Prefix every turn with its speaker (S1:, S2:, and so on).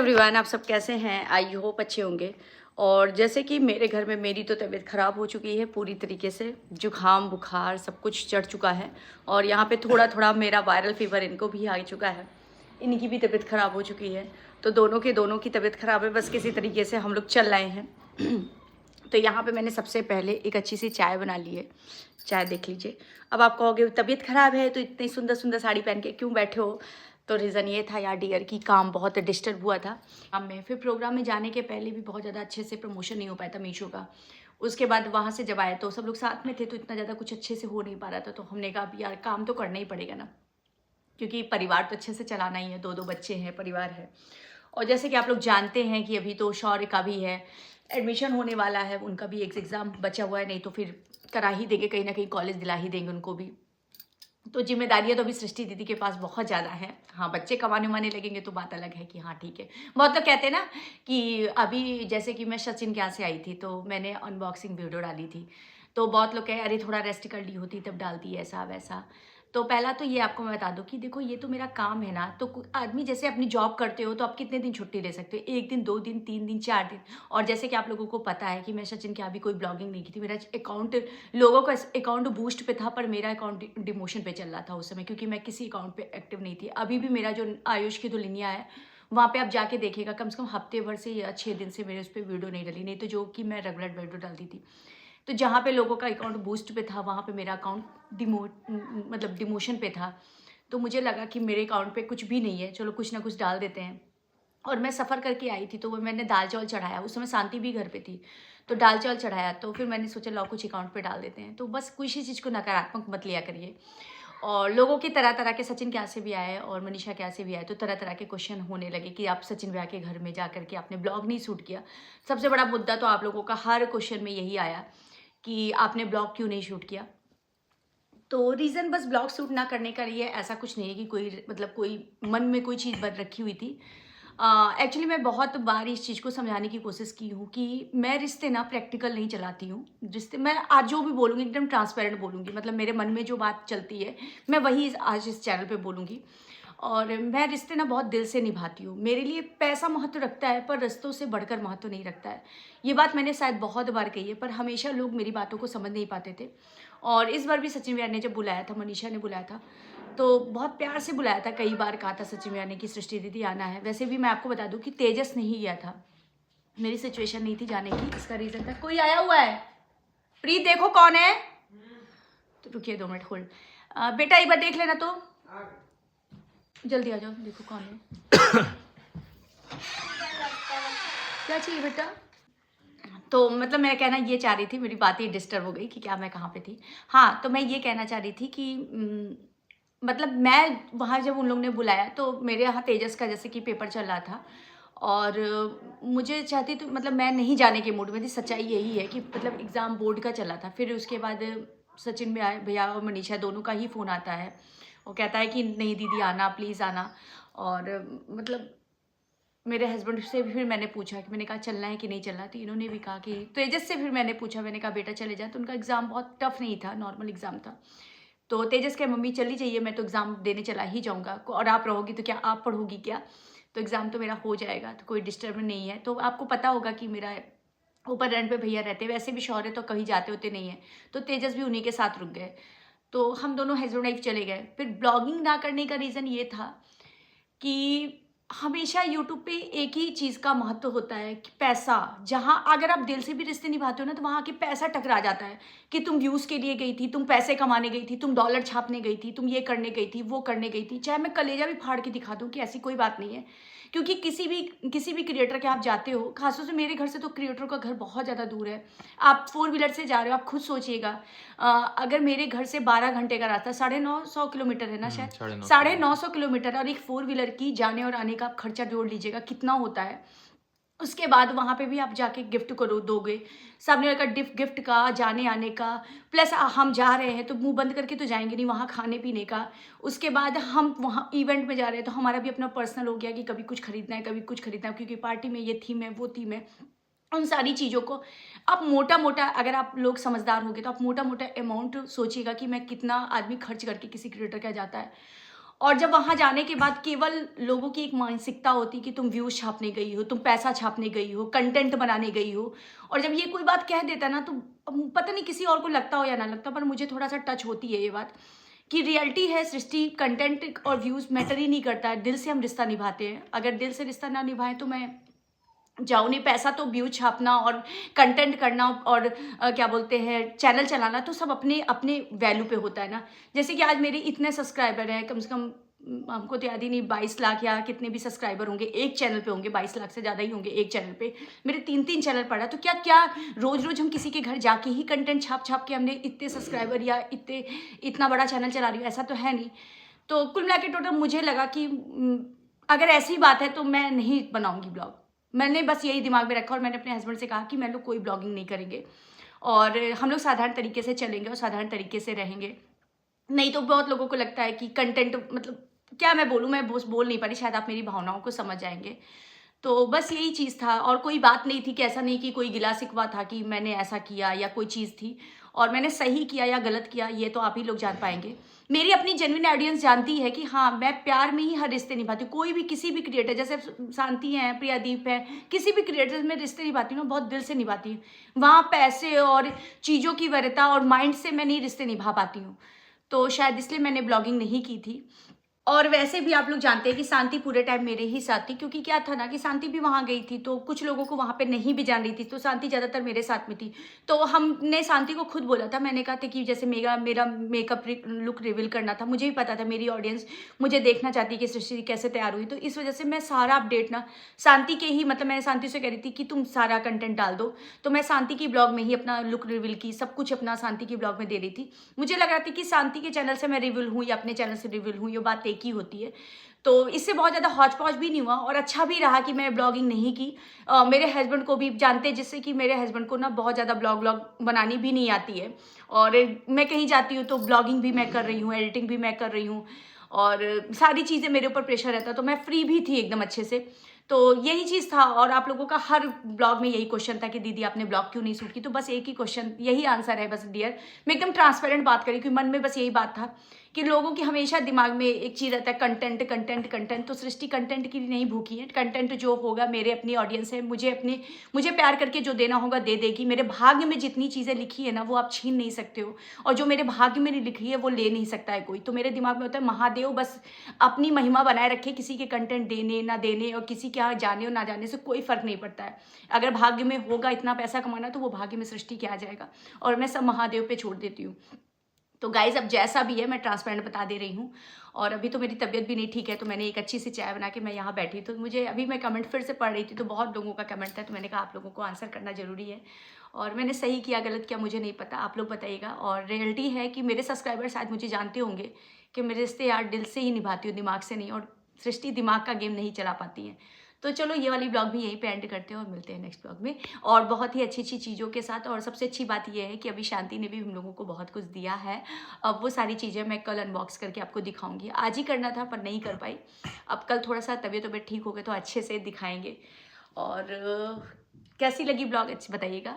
S1: Everyone, आप सब कैसे हैं? आई होप अच्छे होंगे। और जैसे कि मेरे घर में मेरी तो तबीयत ख़राब हो चुकी है पूरी तरीके से। जुकाम बुखार सब कुछ चढ़ चुका है और यहाँ पे थोड़ा थोड़ा मेरा वायरल फीवर इनको भी आ चुका है। इनकी भी तबीयत ख़राब हो चुकी है, तो दोनों की तबीयत ख़राब है। बस किसी तरीके से हम लोग चल रहे हैं। तो यहाँ पे मैंने सबसे पहले एक अच्छी सी चाय बना ली है। चाय देख लीजिए। अब आप कहोगे तबीयत ख़राब है तो इतनी सुंदर सुंदर साड़ी पहन के क्यों बैठे हो? तो रीज़न ये था यार डियर कि काम बहुत डिस्टर्ब हुआ था काम में। फिर प्रोग्राम में जाने के पहले भी बहुत ज़्यादा अच्छे से प्रमोशन नहीं हो पाया था मीशो का। उसके बाद वहाँ से जब आए तो सब लोग साथ में थे, तो इतना ज़्यादा कुछ अच्छे से हो नहीं पा रहा था। तो हमने कहा अब यार काम तो करना ही पड़ेगा ना, क्योंकि परिवार तो अच्छे से चलाना ही है। दो दो बच्चे हैं, परिवार है। और जैसे कि आप लोग जानते हैं कि अभी तो शौर्य का भी है, एडमिशन होने वाला है, उनका भी एक एग्ज़ाम बचा हुआ है। नहीं तो फिर करा ही देंगे, कहीं ना कहीं कॉलेज दिला ही देंगे उनको भी। तो जिम्मेदारियां तो अभी सृष्टि दीदी के पास बहुत ज़्यादा है। हाँ, बच्चे कमाने उमाने लगेंगे तो बात अलग है कि हाँ ठीक है। बहुत लोग कहते हैं ना कि अभी जैसे कि मैं सचिन के यहाँ से आई थी तो मैंने अनबॉक्सिंग वीडियो डाली थी, तो बहुत लोग कहे अरे थोड़ा रेस्ट कर ली होती तब डालती ऐसा वैसा। तो पहला तो ये आपको मैं बता दूं कि देखो ये तो मेरा काम है ना। तो आदमी जैसे अपनी जॉब करते हो तो आप कितने दिन छुट्टी ले सकते हो? 1 दिन, 2 दिन, 3 दिन, 4 दिन। और जैसे कि आप लोगों को पता है कि मैं सचिन के यहाँ भी कोई ब्लॉगिंग नहीं की थी। मेरा अकाउंट लोगों का अकाउंट बूस्ट पे था, पर मेरा अकाउंट डिमोशन पे चल रहा था उस समय, क्योंकि मैं किसी अकाउंट पे एक्टिव नहीं थी। अभी भी मेरा जो आयुष की दुल्हनिया है वहाँ पे आप जाके देखिएगा, कम से कम हफ्ते भर से या 6 दिन से मेरे उस पर वीडियो नहीं डली। नहीं तो जो कि मैं रेगुलर वीडियो डालती थी। तो जहाँ पे लोगों का अकाउंट बूस्ट पे था वहाँ पे मेरा अकाउंट मतलब डिमोशन पे था। तो मुझे लगा कि मेरे अकाउंट पे कुछ भी नहीं है, चलो कुछ ना कुछ डाल देते हैं। और मैं सफ़र करके आई थी तो वो मैंने दाल चावल चढ़ाया, उस समय शांति भी घर पे थी। तो दाल चावल चढ़ाया तो फिर मैंने सोचा लाओ कुछ अकाउंट पे डाल देते हैं। तो बस किसी चीज़ को नकारात्मक मत लिया करिए। और लोगों की तरह तरह के, सचिन के यहाँ से भी आए और मनीषा के यहाँ से भी आए, तो तरह तरह के क्वेश्चन होने लगे कि आप सचिन भैया के घर में जा करके आपने ब्लॉग नहीं शूट किया। सबसे बड़ा मुद्दा तो आप लोगों का हर क्वेश्चन में यही आया कि आपने ब्लॉग क्यों नहीं शूट किया। तो रीज़न बस ब्लॉग शूट ना करने का ये ऐसा कुछ नहीं है कि कोई मतलब कोई मन में कोई चीज़ बद रखी हुई थी। एक्चुअली मैं बहुत बार इस चीज़ को समझाने की कोशिश की हूँ कि मैं रिश्ते ना प्रैक्टिकल नहीं चलाती हूँ। रिश्ते मैं आज जो भी बोलूँगी एकदम ट्रांसपेरेंट बोलूँगी, मतलब मेरे मन में जो बात चलती है मैं वही आज इस चैनल पे बोलूँगी। और मैं रिश्ते ना बहुत दिल से निभाती हूँ। मेरे लिए पैसा महत्व रखता है पर रिश्तों से बढ़कर महत्व नहीं रखता है। ये बात मैंने शायद बहुत बार कही है, पर हमेशा लोग मेरी बातों को समझ नहीं पाते थे। और इस बार भी सचिन भैया ने जब बुलाया था, मनीषा ने बुलाया था, तो बहुत प्यार से बुलाया था। कई बार कहा था सचिन भैया ने कि सृष्टि दीदी आना है। वैसे भी मैं आपको बता दूं कि तेजस नहीं गया था, मेरी सिचुएशन नहीं थी जाने की। इसका रीज़न था कोई आया हुआ है। प्रीत देखो कौन है। तो रुकिए 2 मिनट होल्ड। बेटा एक बार देख लेना तो, जल्दी आ जाओ, देखो कौन है। क्या चाहिए बेटा? तो मतलब मैं कहना ये चाह रही थी, मेरी बात ही डिस्टर्ब हो गई कि क्या मैं कहाँ पे थी। हाँ, तो मैं ये कहना चाह रही थी कि मतलब मैं वहाँ जब उन लोगों ने बुलाया तो मेरे यहाँ तेजस का जैसे कि पेपर चल रहा था और मुझे चाहती तो मतलब मैं नहीं जाने के मूड में थी। सच्चाई यही है कि मतलब एग्ज़ाम बोर्ड का चला था। फिर उसके बाद सचिन भैया और मनीषा दोनों का ही फ़ोन आता है। वो कहता है कि नहीं दीदी आना, प्लीज़ आना। और मतलब मेरे हस्बैंड से भी फिर मैंने पूछा कि मैंने कहा चलना है कि नहीं चलना, तो इन्होंने भी कहा कि तेजस से फिर मैंने पूछा, मैंने कहा बेटा चले जा। तो उनका एग्ज़ाम बहुत टफ नहीं था, नॉर्मल एग्ज़ाम था। तो तेजस के मम्मी चली जाइए, मैं तो एग्ज़ाम देने चला ही जाऊँगा और आप रहोगी तो क्या आप पढ़ोगी क्या? तो एग्ज़ाम तो मेरा हो जाएगा, तो कोई डिस्टर्ब नहीं है। तो आपको पता होगा कि मेरा ऊपर रेंट पे भैया रहते हैं, वैसे भी शौर्य तो कहीं जाते होते नहीं है। तो तेजस भी उन्हीं के साथ रुक गए। तो हम दोनों हस्बैंड वाइफ चले गए। फिर ब्लॉगिंग ना करने का रीज़न ये था कि हमेशा यूट्यूब पे एक ही चीज़ का महत्व होता है कि पैसा। जहाँ अगर आप दिल से भी रिश्ते निभाते हो ना तो वहाँ आके पैसा टकरा जाता है कि तुम व्यूज़ के लिए गई थी, तुम पैसे कमाने गई थी, तुम डॉलर छापने गई थी, तुम ये करने गई थी, वो करने गई थी। चाहे मैं कलेजा भी फाड़ के दिखा दूँ कि ऐसी कोई बात नहीं है। क्योंकि किसी भी क्रिएटर के आप जाते हो, खासतौर से मेरे घर से तो क्रिएटर का घर बहुत ज़्यादा दूर है। आप 4 व्हीलर से जा रहे हो, आप खुद सोचिएगा। अगर मेरे घर से 12 घंटे का रास्ता, 950 किलोमीटर है ना शायद, 950 किलोमीटर, और एक 4 व्हीलर की जाने और आने का आप खर्चा जोड़ लीजिएगा कितना होता है। उसके बाद वहाँ पे भी आप जाके गिफ्ट करो दोगे, सामने वाले का गिफ्ट का, जाने आने का, प्लस हम जा रहे हैं तो मुंह बंद करके तो जाएंगे नहीं, वहाँ खाने पीने का। उसके बाद हम वहाँ इवेंट में जा रहे हैं तो हमारा भी अपना पर्सनल हो गया कि कभी कुछ खरीदना है, कभी कुछ खरीदना है, क्योंकि पार्टी में ये थीम है, वो थीम है। उन सारी चीज़ों को आप मोटा मोटा, अगर आप लोग समझदार होंगे तो आप मोटा मोटा अमाउंट सोचिएगा कि मैं कितना आदमी खर्च करके किसी क्रिएटर का जाता है। और जब वहाँ जाने के बाद केवल लोगों की एक मानसिकता होती कि तुम व्यूज़ छापने गई हो, तुम पैसा छापने गई हो, कंटेंट बनाने गई हो, और जब ये कोई बात कह देता ना तो पता नहीं किसी और को लगता हो या ना लगता, पर मुझे थोड़ा सा टच होती है ये बात कि रियलिटी है सृष्टि, कंटेंट और व्यूज़ मैटर ही नहीं करता है, दिल से हम रिश्ता निभाते हैं। अगर दिल से रिश्ता ना निभाएं तो मैं जाऊँ नहीं। पैसा तो व्यूज छापना और कंटेंट करना और क्या बोलते हैं चैनल चलाना तो सब अपने अपने वैल्यू पे होता है ना। जैसे कि आज मेरे इतने सब्सक्राइबर हैं, कम से कम हमको तो याद ही नहीं 22 लाख या कितने भी सब्सक्राइबर होंगे एक चैनल पे होंगे, 22 लाख से ज़्यादा ही होंगे एक चैनल पे। मेरे 3 चैनल पड़ा, तो क्या क्या रोज़ रोज़ हम किसी के घर जाके ही कंटेंट छाप छाप के हमने इतने सब्सक्राइबर या इतना बड़ा चैनल चला रही हूँ, ऐसा तो है नहीं। तो कुल मिला के टोटल मुझे लगा कि अगर ऐसी बात है तो मैं नहीं बनाऊँगी ब्लॉग। मैंने बस यही दिमाग में रखा और मैंने अपने हस्बैंड से कहा कि मैं लोग कोई ब्लॉगिंग नहीं करेंगे और हम लोग साधारण तरीके से चलेंगे और साधारण तरीके से रहेंगे। नहीं तो बहुत लोगों को लगता है कि कंटेंट मतलब क्या मैं बोलूँ, मैं बोल नहीं पा रही, शायद आप मेरी भावनाओं को समझ जाएंगे। तो बस यही चीज़ था और कोई बात नहीं थी कि ऐसा नहीं कि कोई गिला शिकवा था कि मैंने ऐसा किया या कोई चीज़ थी और मैंने सही किया या गलत किया ये तो आप ही लोग जान पाएंगे। मेरी अपनी जेन्युइन ऑडियंस जानती है कि हाँ मैं प्यार में ही हर रिश्ते निभाती हूँ। कोई भी किसी भी क्रिएटर जैसे शांति हैं, प्रियादीप है, किसी भी क्रिएटर में रिश्ते निभाती हूँ, बहुत दिल से निभाती हूँ। वहाँ पैसे और चीज़ों की वरीयता और माइंड से मैं नहीं रिश्ते निभा पाती हूँ, तो शायद इसलिए मैंने ब्लॉगिंग नहीं की थी। और वैसे भी आप लोग जानते हैं कि शांति पूरे टाइम मेरे ही साथ थी, क्योंकि क्या था ना कि शांति भी वहाँ गई थी तो कुछ लोगों को वहाँ पे नहीं भी जान रही थी, तो शांति ज़्यादातर मेरे साथ में थी। तो हमने शांति को खुद बोला था, मैंने कहा था कि जैसे मेरा मेकअप लुक रिवील करना था, मुझे भी पता था मेरी ऑडियंस मुझे देखना चाहती है कि सृष्टि कैसे तैयार हुई, तो इस वजह से मैं सारा अपडेट ना शांति के ही मतलब मैंने शांति से कह रही थी कि तुम सारा कंटेंट डाल दो, तो मैं शांति की ब्लॉग में ही अपना लुक रिवील की, सब कुछ अपना शांति की ब्लॉग में दे रही थी। मुझे लग रहा था कि शांति के चैनल से मैं रिवील हूँ या अपने चैनल से रिवील हूँ, ये बात एक ही होती है। तो इससे बहुत ज़्यादा हौच पौच भी नहीं हुआ और अच्छा भी रहा कि मैं ब्लॉगिंग नहीं की। मेरे हस्बैंड को भी जानते हैं, जिससे कि मेरे हस्बैंड को ना बहुत ज़्यादा ब्लॉग बनानी भी नहीं आती है और मैं कहीं जाती हूँ तो ब्लॉगिंग भी मैं कर रही हूँ, एडिटिंग भी मैं कर रही हूँ और सारी चीज़ें मेरे ऊपर प्रेशर रहता, तो मैं फ्री भी थी एकदम अच्छे से। तो यही चीज़ था और आप लोगों का हर ब्लॉग में यही क्वेश्चन था कि दीदी आपने ब्लॉग क्यों नहीं शूट की, तो बस एक ही क्वेश्चन, यही आंसर है बस डियर। मैं एकदम ट्रांसपेरेंट बात करी क्योंकि मन में बस यही बात था कि लोगों की हमेशा दिमाग में एक चीज़ रहता है कंटेंट कंटेंट कंटेंट, तो सृष्टि कंटेंट की नहीं भूखी है। कंटेंट जो होगा मेरे अपनी ऑडियंस है, मुझे प्यार करके जो देना होगा दे देगी। मेरे भाग्य में जितनी चीज़ें लिखी है ना वो आप छीन नहीं सकते हो और जो मेरे भाग्य में नहीं लिखी है वो ले नहीं सकता है कोई। तो मेरे दिमाग में होता है महादेव बस अपनी महिमा बनाए रखे, किसी के कंटेंट देने ना देने और किसी के यहाँ जाने और ना जाने से कोई फर्क नहीं पड़ता है। अगर भाग्य में होगा इतना पैसा कमाना तो वो भाग्य में सृष्टि के आ जाएगा और मैं सब महादेव पे छोड़ देती हूँ। तो गाइज़ अब जैसा भी है मैं ट्रांसपेरेंट बता दे रही हूँ और अभी तो मेरी तबीयत भी नहीं ठीक है, तो मैंने एक अच्छी सी चाय बना के मैं यहाँ बैठी। तो मुझे अभी मैं कमेंट फिर से पढ़ रही थी तो बहुत लोगों का कमेंट था, तो मैंने कहा आप लोगों को आंसर करना ज़रूरी है और मैंने सही किया गलत किया मुझे नहीं पता, आप लोग बताइएगा। और रियलिटी है कि मेरे सब्सक्राइबर शायद मुझे जानते होंगे कि मेरे रिश्ते यार दिल से ही निभाती हूँ, दिमाग से नहीं, और सृष्टि दिमाग का गेम नहीं चला पाती है। तो चलो ये वाली ब्लॉग भी यहीं पे एंड करते हैं और मिलते हैं नेक्स्ट ब्लॉग में और बहुत ही अच्छी अच्छी चीज़ों के साथ। और सबसे अच्छी बात ये है कि अभी शांति ने भी हम लोगों को बहुत कुछ दिया है। अब वो सारी चीज़ें मैं कल अनबॉक्स करके आपको दिखाऊंगी। आज ही करना था पर नहीं कर पाई, अब कल थोड़ा सा तबीयत ठीक हो गई तो अच्छे से दिखाएंगे। और कैसी लगी ब्लॉग अच्छी बताइएगा।